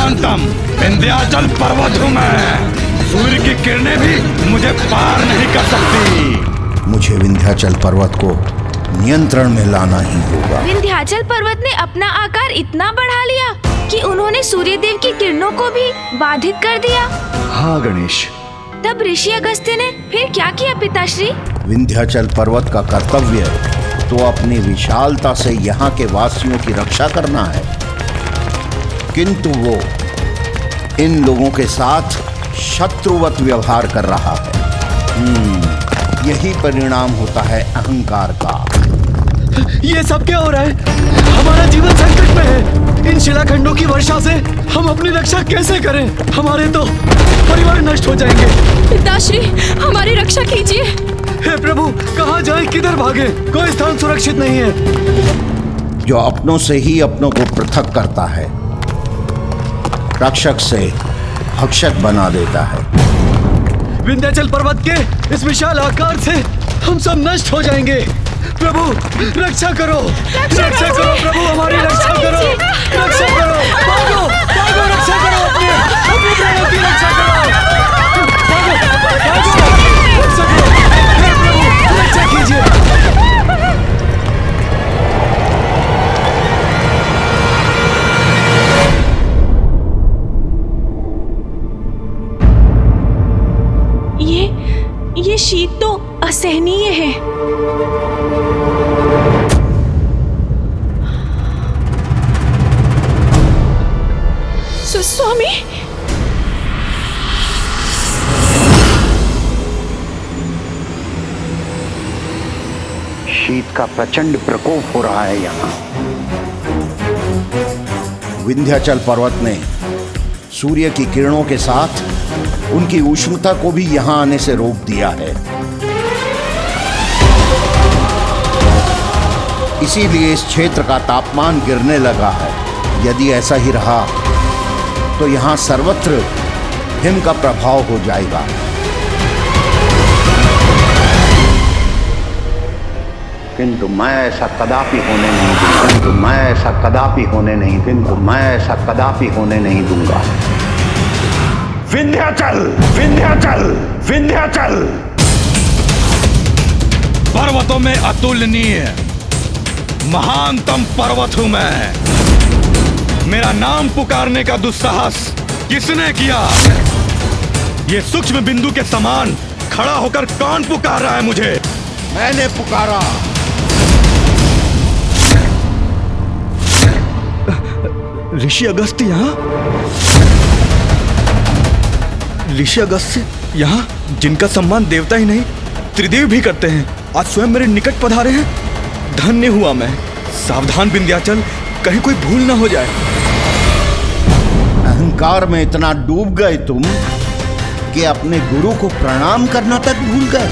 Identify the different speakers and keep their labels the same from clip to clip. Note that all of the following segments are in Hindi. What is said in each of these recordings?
Speaker 1: महानतम विंध्याचल पर्वत हूँ मैं। सूर्य की किरणें भी मुझे पार नहीं कर सकती।
Speaker 2: मुझे विंध्याचल पर्वत को नियंत्रण में लाना ही होगा।
Speaker 3: विंध्याचल पर्वत ने अपना आकार इतना बढ़ा लिया कि उन्होंने सूर्यदेव की किरणों को भी बाधित कर दिया।
Speaker 4: हाँ गणेश।
Speaker 3: तब ऋषि अगस्त्य ने फिर क्या किया पिताश्री?
Speaker 2: विंध्याचल पर्वत का कर्तव्य तो अपनी विशालता से यहाँ के वासियों की रक्षा करना है, किंतु वो इन लोगों के साथ शत्रुवत व्यवहार कर रहा है। यही परिणाम होता है अहंकार का।
Speaker 4: ये सब क्या हो रहा है? हमारा जीवन संकट में है। इन शिलाखंडों की वर्षा से हम अपनी रक्षा कैसे करें? हमारे तो परिवार नष्ट हो जाएंगे।
Speaker 3: पिताश्री, हमारी रक्षा कीजिए।
Speaker 4: हे प्रभु, कहाँ जाए, किधर भागे? कोई स्थान सुरक्षित नहीं है।
Speaker 2: जो अपनों से ही अपनों को पृथक करता है, रक्षक से भक्षक बना देता है।
Speaker 4: विंध्याचल पर्वत के इस विशाल आकार से हम सब नष्ट हो जाएंगे। प्रभु रक्षा करो, रक्षा करो प्रभु, हमारी रक्षा करो, रक्षा करो, भागो, भागो, रक्षा करो, अपने प्राणों की रक्षा करो, भागो, भागो, रक्षा करो, हे प्रभु रक्षा कीजिए।
Speaker 3: ये शीत तो असहनीय है। स्वामी,
Speaker 2: शीत का प्रचंड प्रकोप हो रहा है यहाँ। विंध्याचल पर्वत ने सूर्य की किरणों के साथ उनकी उष्णता को भी यहाँ आने से रोक दिया है। इसीलिए इस क्षेत्र का तापमान गिरने लगा है। यदि ऐसा ही रहा तो यहाँ सर्वत्र हिम का प्रभाव हो जाएगा। किंतु मैं ऐसा कदापि होने नहीं दूंगा। किंतु मैं ऐसा कदापि होने नहीं किंतु मैं ऐसा कदापि होने नहीं दूंगा।
Speaker 1: विंध्याचल, विंध्याचल, विंध्याचल पर्वतों में अतुलनीय महानतम पर्वत हूं मैं। मेरा नाम पुकारने का दुस्साहस किसने किया? ये सूक्ष्म बिंदु के समान खड़ा होकर कौन पुकार रहा है मुझे?
Speaker 2: मैंने पुकारा।
Speaker 4: ऋषि अगस्त्य यहाँ? ऋषि अगस्त्य यहाँ, जिनका सम्मान देवता ही नहीं त्रिदेव भी करते हैं, आज स्वयं मेरे निकट पधारे हैं। धन्य हुआ मैं। सावधान विंध्याचल, कहीं कोई भूल ना हो जाए।
Speaker 2: अहंकार में इतना डूब गए तुम कि अपने गुरु को प्रणाम करना तक भूल गए।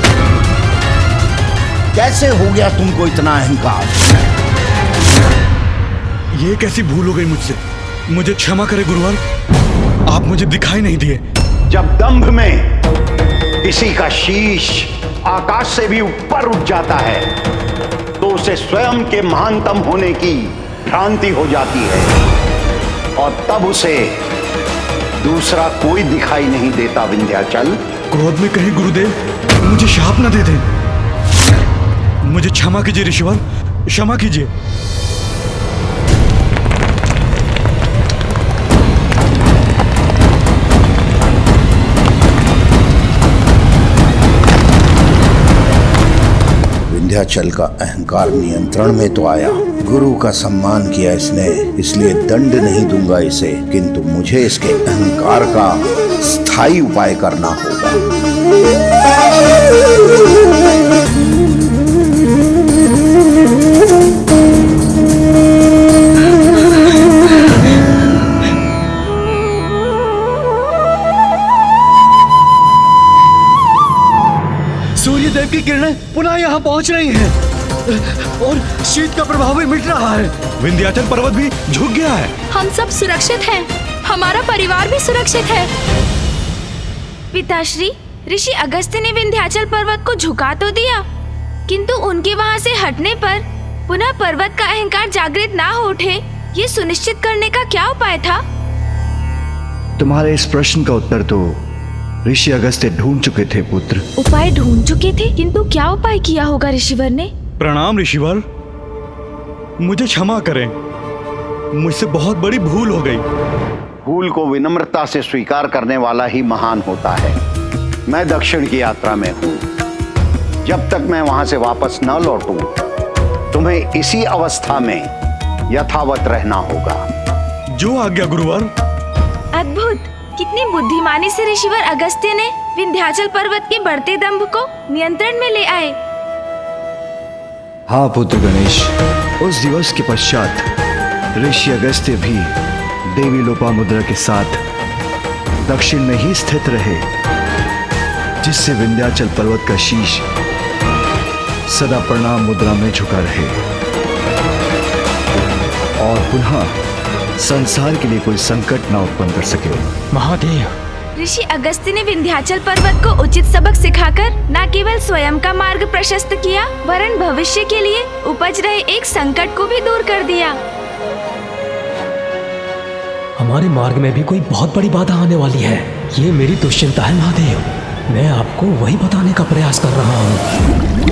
Speaker 2: कैसे हो गया तुमको इतना अहंकार?
Speaker 4: ये कैसी भूल हो गई मुझसे? मुझे क्षमा करे गुरुवर, आप मुझे दिखाई नहीं दिए।
Speaker 2: जब दंभ में किसी का शीश आकाश से भी ऊपर उठ जाता है तो उसे स्वयं के महानतम होने की भ्रांति हो जाती है और तब उसे दूसरा कोई दिखाई नहीं देता। विंध्याचल,
Speaker 4: क्रोध में कहीं गुरुदेव मुझे शाप न दे दें। मुझे क्षमा कीजिए ऋषिवर, क्षमा कीजिए।
Speaker 2: विंध्याचल का अहंकार नियंत्रण में तो आया। गुरु का सम्मान किया इसने, इसलिए दंड नहीं दूंगा इसे, किंतु मुझे इसके अहंकार का स्थायी उपाय करना होगा।
Speaker 4: सूर्यदेव की किरणें पुनः यहाँ पहुँच रही हैं और शीत का प्रभाव भी मिट रहा है। विंध्याचल पर्वत भी झुक गया है।
Speaker 3: हम सब सुरक्षित हैं, हमारा परिवार भी सुरक्षित है। पिताश्री, ऋषि अगस्त्य ने विंध्याचल पर्वत को झुका तो दिया, किंतु उनके वहाँ से हटने पर पुनः पर्वत का अहंकार जागृत ना हो उठे, ये सुनिश्चित करने का क्या उपाय था?
Speaker 4: तुम्हारे इस प्रश्न का उत्तर तो ऋषि अगस्त्य ढूंढ चुके थे पुत्र।
Speaker 3: उपाय ढूंढ चुके थे, किंतु क्या उपाय किया होगा ऋषिवर ने?
Speaker 1: प्रणाम ऋषिवर, मुझे क्षमा करें, मुझसे बहुत बड़ी भूल हो गई।
Speaker 2: भूल को विनम्रता से स्वीकार करने वाला ही महान होता है। मैं दक्षिण की यात्रा में हूं, जब तक मैं वहां से वापस न लौटूं तुम्हें इसी अवस्था में यथावत रहना होगा।
Speaker 1: जो आज्ञा गुरुवर।
Speaker 3: अद्भुत! कितनी बुद्धिमानी से ऋषिवर अगस्त्य ने विंध्याचल पर्वत के बढ़ते दंभ को नियंत्रण में ले आए।
Speaker 4: हाँ पुत्र गणेश, उस दिवस के पश्चात ऋषि अगस्त्य भी देवी लोपामुद्रा के साथ दक्षिण में ही स्थित रहे, जिससे विंध्याचल पर्वत का शीश सदा प्रणाम मुद्रा में झुका रहे और पुनः संसार के लिए कोई संकट ना उत्पन्न कर सके।
Speaker 5: महादेव,
Speaker 3: ऋषि अगस्त्य ने विंध्याचल पर्वत को उचित सबक सिखाकर न केवल स्वयं का मार्ग प्रशस्त किया, वरन भविष्य के लिए उपज रहे एक संकट को भी दूर कर दिया।
Speaker 5: हमारे मार्ग में भी कोई बहुत बड़ी बाधा आने वाली है। ये मेरी दुश्चिंता है महादेव। मैं आपको वही बताने का प्रयास कर रहा हूँ।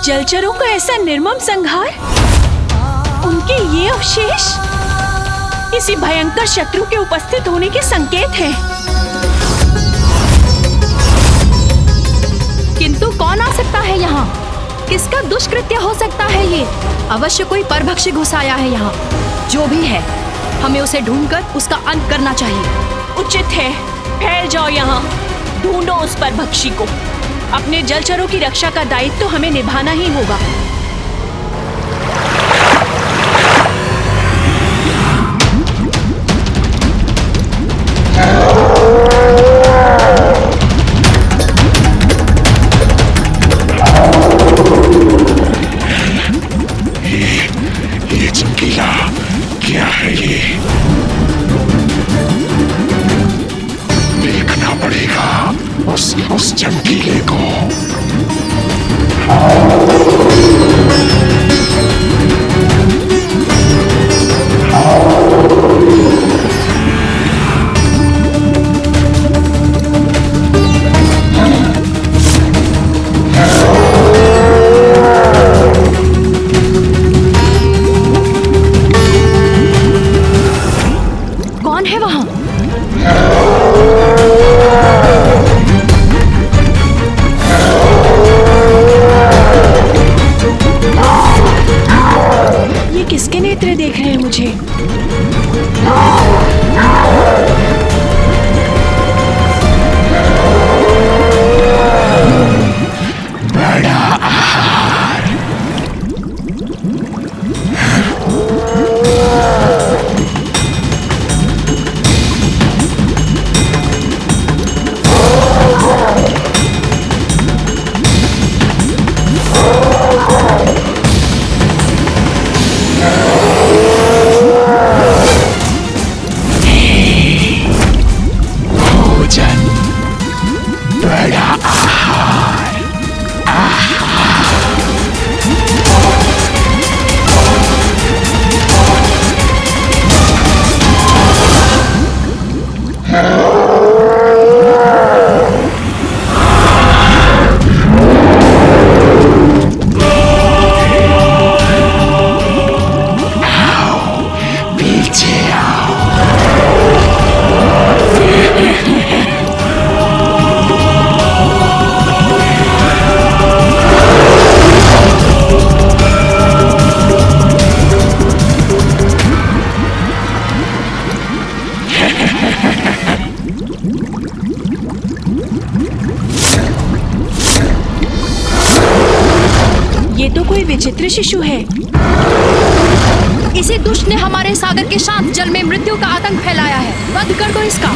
Speaker 6: जलचरों का ऐसा निर्मम संहार, उनके ये अवशेष किसी भयंकर शत्रु के उपस्थित होने के संकेत हैं। किंतु कौन आ सकता है यहाँ? किसका दुष्कृत्य हो सकता है ये? अवश्य कोई परभक्षी घुस आया है यहाँ। जो भी है, हमें उसे ढूंढकर उसका अंत करना चाहिए। उचित है, फैल जाओ यहाँ, ढूंढो उस परभक्षी को। अपने जलचरों की रक्षा का दायित्व तो हमें निभाना ही होगा।
Speaker 7: ये चमकीला क्या है? ये देखना पड़ेगा उस चमकीले को।
Speaker 6: कौन है वहां? ये किसके नेत्र देख रहे हैं मुझे? पवित्र शिशु है। इसी दुष्ट ने हमारे सागर के शांत जल में मृत्यु का आतंक फैलाया है। वध कर दो इसका।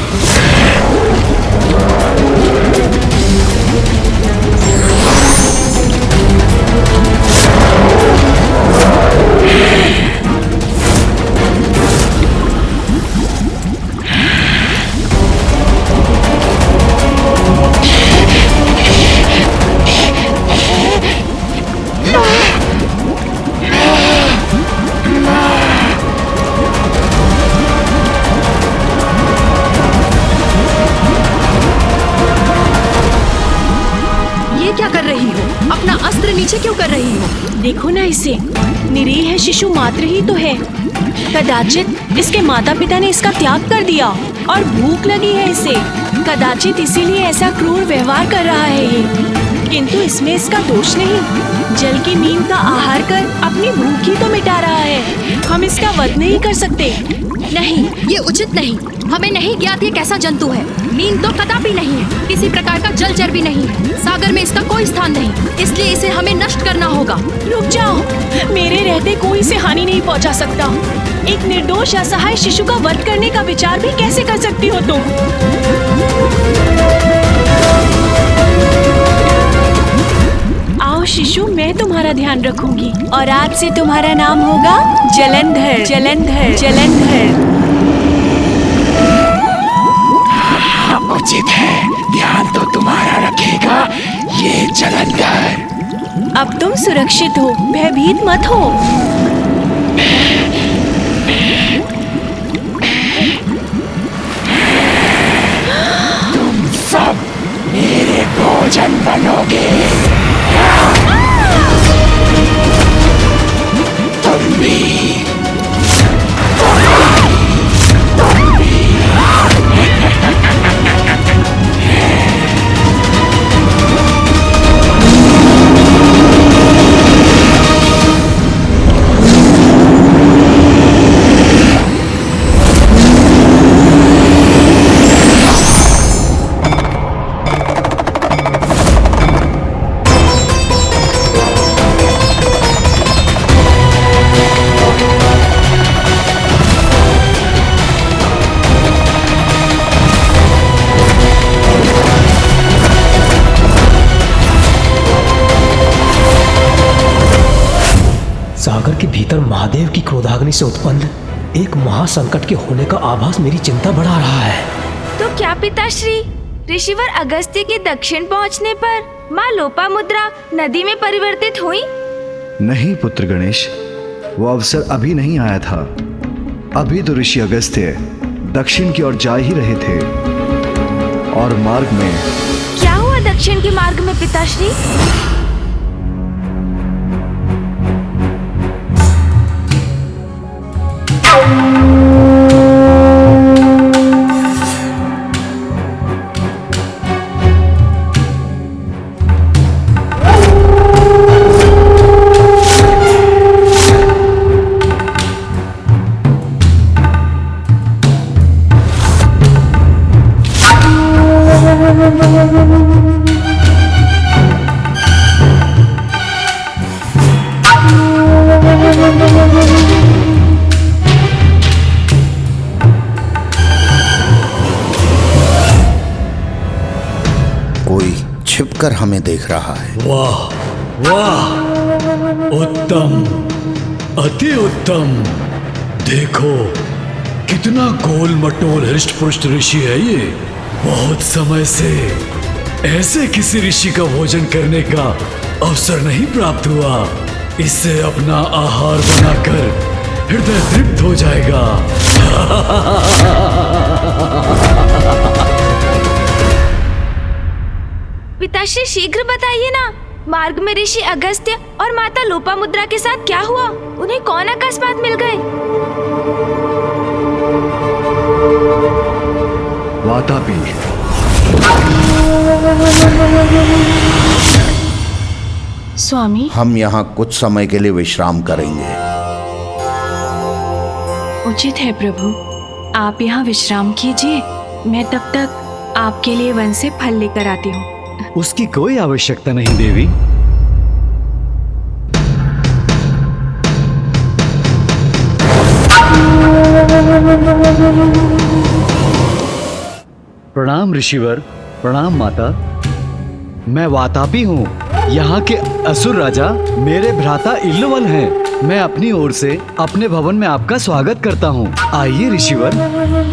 Speaker 6: अपना अस्त्र नीचे क्यों कर रही हो?
Speaker 8: देखो ना इसे, निरीह शिशु मात्र ही तो है। कदाचित इसके माता पिता ने इसका त्याग कर दिया और भूख लगी है इसे। कदाचित इसीलिए ऐसा क्रूर व्यवहार कर रहा है ये, किंतु इसमें इसका दोष नहीं। जल की नींद का आहार कर अपनी भूख ही तो मिटा रहा है। हम इसका वध नहीं कर सकते।
Speaker 6: नहीं, ये उचित नहीं। हमें नहीं ज्ञात ये कैसा जंतु है। नींद तो कदापि नहीं है। किसी प्रकार का जलचर भी नहीं है। सागर में इसका कोई स्थान नहीं, इसलिए इसे हमें नष्ट करना होगा।
Speaker 8: रुक जाओ, मेरे रहते कोई इसे हानि नहीं पहुंचा सकता। एक निर्दोष असहाय शिशु का वध करने का विचार भी कैसे कर सकती हो तुम? आओ शिशु, मैं तुम्हारा ध्यान रखूंगी और आज से तुम्हारा नाम होगा जलंधर। जलंधर जलंधर।
Speaker 7: उचित है, ध्यान तो तुम्हारा रखेगा ये जलंधर।
Speaker 8: अब तुम सुरक्षित हो, भयभीत मत हो।
Speaker 7: तुम सब मेरे भोजन बनोगे। तुम भी।
Speaker 5: सागर के भीतर महादेव की क्रोधाग्नि से उत्पन्न एक महासंकट के होने का आभास मेरी चिंता बढ़ा रहा है।
Speaker 3: तो क्या पिताश्री, ऋषिवर अगस्त्य के दक्षिण पहुंचने पर माँ लोपामुद्रा नदी में परिवर्तित हुई?
Speaker 4: नहीं पुत्र गणेश, वो अवसर अभी नहीं आया था। अभी तो ऋषि अगस्त्य दक्षिण की ओर जा ही रहे थे और मार्ग में।
Speaker 3: क्या हुआ दक्षिण के मार्ग में पिताश्री?
Speaker 2: कोई छिपकर हमें देख रहा है।
Speaker 9: वाह वाह, उत्तम, अति उत्तम। देखो कितना गोल मटोल हृष्ट पुष्ट ऋषि है ये। बहुत समय से ऐसे किसी ऋषि का भोजन करने का अवसर नहीं प्राप्त हुआ। इससे अपना आहार बनाकर हृदय तृप्त हो जाएगा।
Speaker 3: पिताश्री शीघ्र बताइए ना, मार्ग में ऋषि अगस्त्य और माता लोपामुद्रा के साथ क्या हुआ? उन्हें कौन अकस्मात मिल गए?
Speaker 4: वातापी।
Speaker 8: स्वामी,
Speaker 2: हम यहाँ कुछ समय के लिए विश्राम करेंगे।
Speaker 8: उचित है प्रभु, आप यहाँ विश्राम कीजिए। मैं तब तक आपके लिए वन से फल लेकर आती हूँ।
Speaker 4: उसकी कोई आवश्यकता नहीं देवी। प्रणाम ऋषिवर, प्रणाम माता। मैं वातापी हूँ। यहाँ के असुर राजा मेरे भ्राता इल्लवल हैं। मैं अपनी ओर से अपने भवन में आपका स्वागत करता हूँ। आइए ऋषिवर,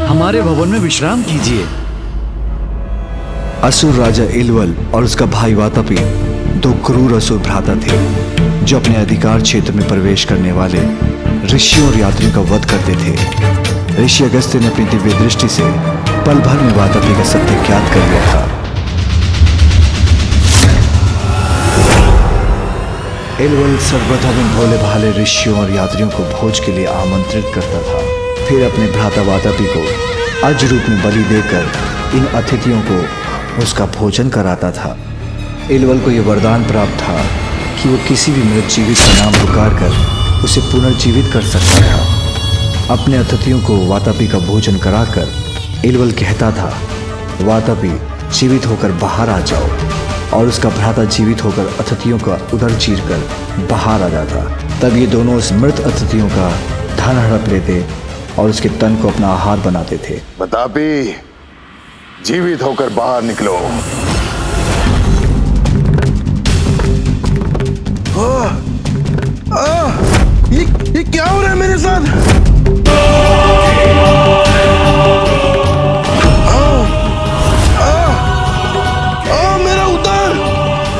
Speaker 4: हमारे भवन में विश्राम कीजिए।
Speaker 10: असुर राजा इल्वल और उसका भाई वातापी दो क्रूर असुर भ्राता थे जो अपने अधिकार क्षेत्र में प्रवेश करने वाले ऋषियों और यात्रियों का वध करते थे। ऋषि अगस्त्य ने अपनी दिव्य दृष्टि से पल भर में वातापी का सत्य ज्ञात कर लिया था। इल्वल सर्वथा में भोले भाले ऋषियों और यात्रियों को भोज के लिए आमंत्रित करता था। फिर अपने भ्राता वातापी को अज रूप में बलि देकर इन अतिथियों को उसका भोजन कराता था। इल्वल को यह वरदान प्राप्त था कि वो किसी भी मृत जीवित का नाम पुकार कर उसे पुनर्जीवित कर सकता था। अपने अतिथियों को वातापी का भोजन कराकर इल्वल कहता था, वातापी जीवित होकर बाहर आ जाओ, और उसका भ्राता जीवित होकर अतिथियों का उदर चीरकर बाहर आ जाता। तब ये दोनों उस मृत अतिथियों का धन हड़प लेते और उसके तन को अपना आहार बनाते थे।
Speaker 11: वातापी, जीवित होकर बाहर निकलो।
Speaker 12: ये क्या हो रहा है मेरे साथ?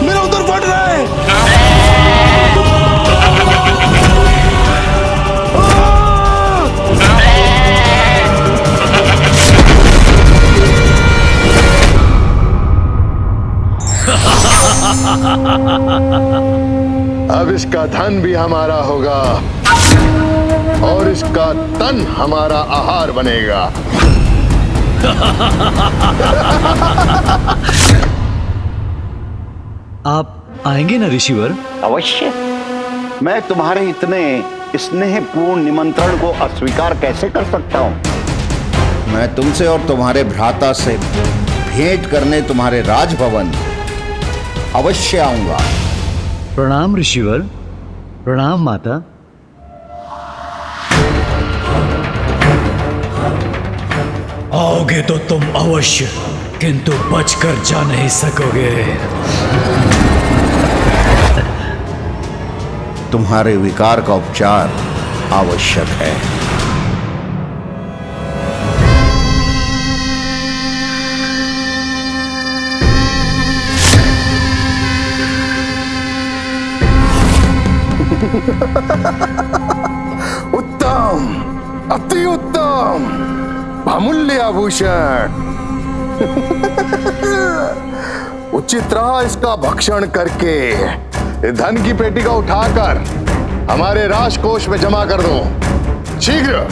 Speaker 12: मेरा उदर फट रहा है।
Speaker 11: अब इसका धन भी हमारा होगा और इसका तन हमारा आहार बनेगा।
Speaker 4: आप आएंगे ना ऋषिवर?
Speaker 2: अवश्य। मैं तुम्हारे इतने स्नेहपूर्ण निमंत्रण को अस्वीकार कैसे कर सकता हूं? मैं तुमसे और तुम्हारे भ्राता से भेंट करने तुम्हारे राजभवन अवश्य आऊंगा।
Speaker 4: प्रणाम ऋषिवर, प्रणाम माता।
Speaker 9: आओगे तो तुम अवश्य, किंतु बचकर जा नहीं सकोगे।
Speaker 2: तुम्हारे विकार का उपचार आवश्यक है।
Speaker 11: उत्तम, अति उत्तम, बहुमूल्य आभूषण। उचित रहा इसका भक्षण करके धन की पेटी को उठाकर हमारे राजकोष में जमा कर दो, शीघ्र।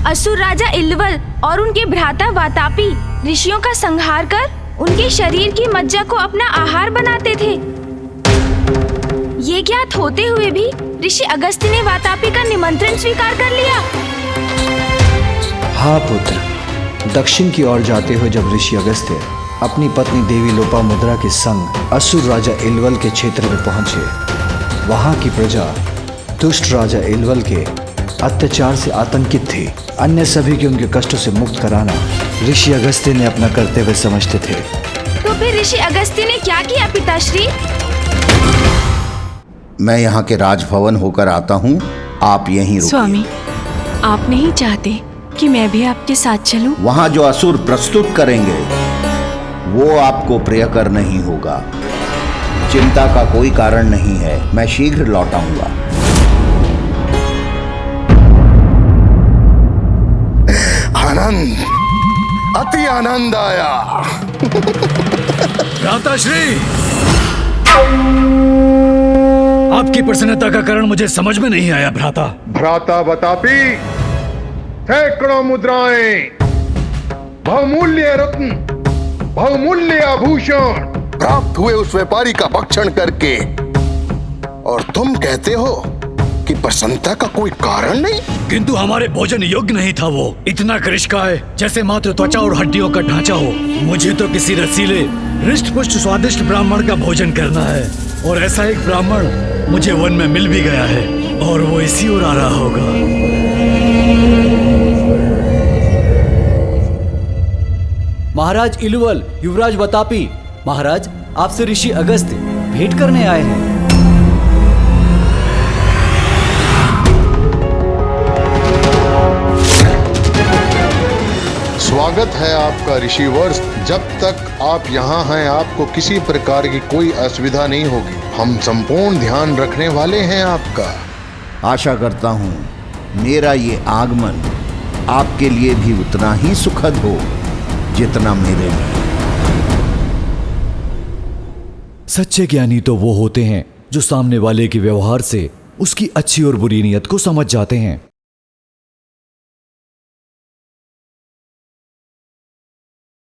Speaker 3: असुर राजा इल्वल और उनके भ्राता वातापी ऋषियों का संहार कर उनके शरीर की मज्जा को अपना आहार बनाते थे। ये ज्ञात होते हुए भी ऋषि अगस्त्य ने वातापी का निमंत्रण स्वीकार कर लिया।
Speaker 10: हाँ पुत्र, दक्षिण की ओर जाते हुए जब ऋषि अगस्त्य अपनी पत्नी देवी लोपामुद्रा के संग असुर राजा इल्वल के क्षेत्र में पहुंचे, वहां की प्रजा दुष्ट राजा इल्वल के अत्याचार से आतंकित थी। अन्य सभी के उनके कष्टों से मुक्त कराना ऋषि अगस्त्य ने अपना कर्तव्य समझते थे।
Speaker 3: तो फिर ऋषि अगस्त्य ने क्या किया पिताश्री?
Speaker 2: मैं यहाँ के राजभवन होकर आता हूँ, आप यहीं रुकिए।
Speaker 8: स्वामी, आप नहीं चाहते कि मैं भी आपके साथ चलूं?
Speaker 2: वहाँ जो असुर प्रस्तुत करेंगे वो आपको प्रियकर नहीं होगा। चिंता का कोई कारण नहीं है, मैं शीघ्र लौट आऊंगा।
Speaker 11: आनंद, अति आनंद आया।
Speaker 9: भ्राताश्री, आपकी प्रसन्नता का कारण मुझे समझ में नहीं आया भ्राता।
Speaker 11: भ्राता वातापी, सैकड़ों मुद्राएं, बहुमूल्य रत्न, बहुमूल्य आभूषण प्राप्त हुए उस व्यापारी का भक्षण करके, और तुम कहते हो आपकी प्रसन्नता का कोई कारण नहीं?
Speaker 9: किंतु हमारे भोजन योग्य नहीं था वो। इतना कृष्णकाय जैसे मात्र त्वचा और हड्डियों का ढांचा हो। मुझे तो किसी रसीले हृष्ट पुष्ट स्वादिष्ट ब्राह्मण का भोजन करना है, और ऐसा एक ब्राह्मण मुझे वन में मिल भी गया है, और वो इसी ओर आ रहा होगा।
Speaker 4: महाराज इलुवल, युवराज बतापी, महाराज आपसे ऋषि अगस्त्य भेंट करने आए हैं।
Speaker 11: स्वागत है आपका ऋषिवर्ष। जब तक आप यहाँ हैं आपको किसी प्रकार की कोई असुविधा नहीं होगी। हम संपूर्ण ध्यान रखने वाले हैं आपका।
Speaker 2: आशा करता हूँ मेरा ये आगमन आपके लिए भी उतना ही सुखद हो जितना मेरे लिए।
Speaker 4: सच्चे ज्ञानी तो वो होते हैं जो सामने वाले के व्यवहार से उसकी अच्छी और बुरी नीयत को समझ जाते हैं।